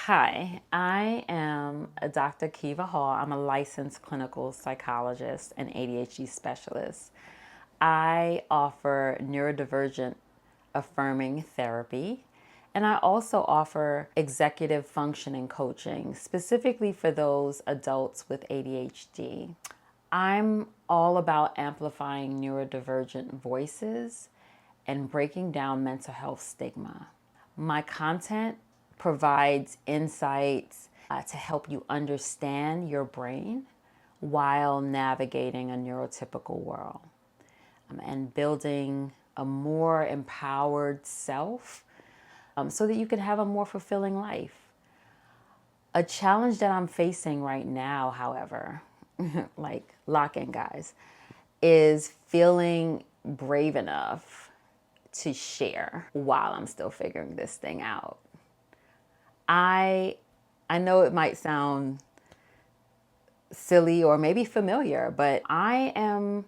Hi, I am Dr. Keva Hall. I'm a licensed clinical psychologist and ADHD specialist. I offer neurodivergent-affirming therapy, and I also offer executive functioning coaching, specifically for those adults with ADHD. I'm all about amplifying neurodivergent voices and breaking down mental health stigma. My content provides insights to help you understand your brain while navigating a neurotypical world and building a more empowered self so that you can have a more fulfilling life. A challenge that I'm facing right now, however, like lock in, guys, is feeling brave enough to share while I'm still figuring this thing out. I know it might sound silly or maybe familiar, but I am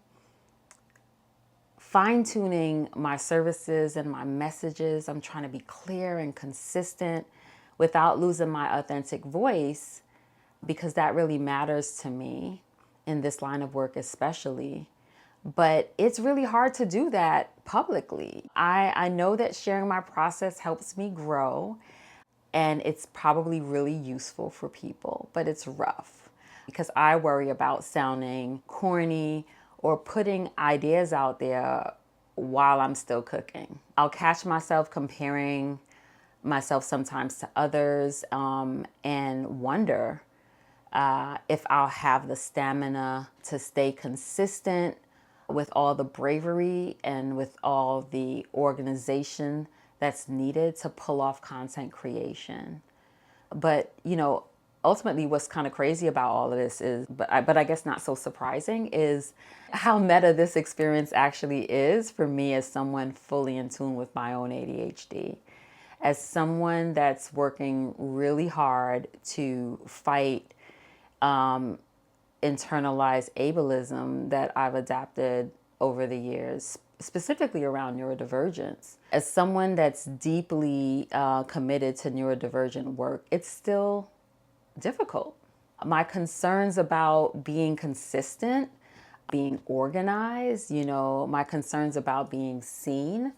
fine-tuning my services and my messages. I'm trying to be clear and consistent without losing my authentic voice, because that really matters to me in this line of work especially. But it's really hard to do that publicly. I know that sharing my process helps me grow, and it's probably really useful for people, but it's rough because I worry about sounding corny or putting ideas out there while I'm still cooking. I'll catch myself comparing myself sometimes to others and wonder if I'll have the stamina to stay consistent with all the bravery and with all the organization that's needed to pull off content creation. But, ultimately what's kind of crazy about all of this is, but I guess not so surprising, is how meta this experience actually is for me as someone fully in tune with my own ADHD. As someone that's working really hard to fight internalized ableism that I've adapted over the years, specifically around neurodivergence. As someone that's deeply committed to neurodivergent work, it's still difficult. My concerns about being consistent, being organized, my concerns about being seen,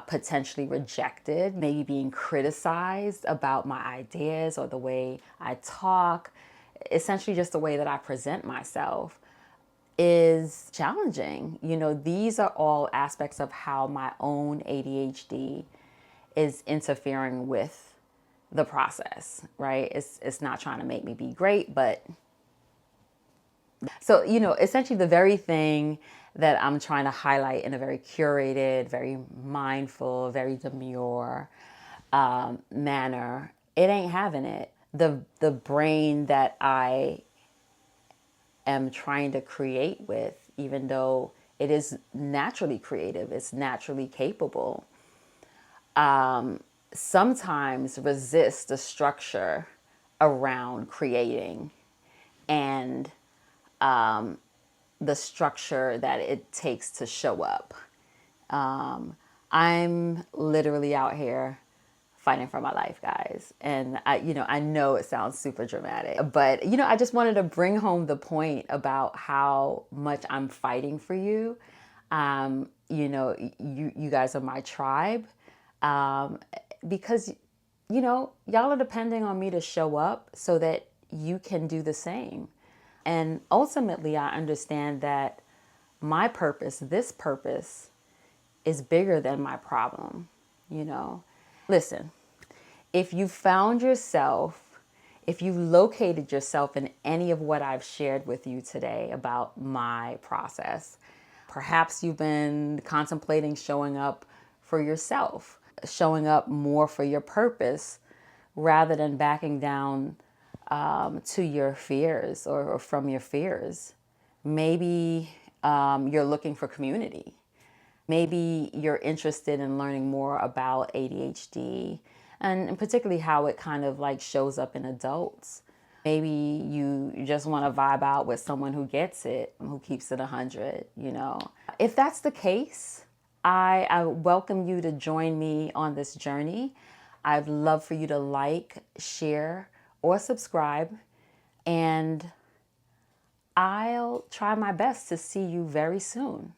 potentially rejected, maybe being criticized about my ideas or the way I talk, essentially just the way that I present myself, is challenging. These are all aspects of how my own ADHD is interfering with the process, right? It's not trying to make me be great, but so, essentially the very thing that I'm trying to highlight in a very curated, very mindful, very demure manner, it ain't having it. The brain that I am trying to create with, even though it is naturally creative, it's naturally capable, sometimes resist the structure around creating and the structure that it takes to show up. I'm literally out here fighting for my life, guys. And I know it sounds super dramatic, but I just wanted to bring home the point about how much I'm fighting for you. You guys are my tribe, because y'all are depending on me to show up so that you can do the same. And ultimately, I understand that my purpose, this purpose, is bigger than my problem. Listen, if you found yourself, if you located yourself in any of what I've shared with you today about my process, perhaps you've been contemplating showing up for yourself, showing up more for your purpose rather than backing down to your fears or from your fears. Maybe you're looking for community. Maybe you're interested in learning more about ADHD and particularly how it kind of like shows up in adults. Maybe you just want to vibe out with someone who gets it, who keeps it 100, If that's the case, I welcome you to join me on this journey. I'd love for you to like, share, or subscribe. And I'll try my best to see you very soon.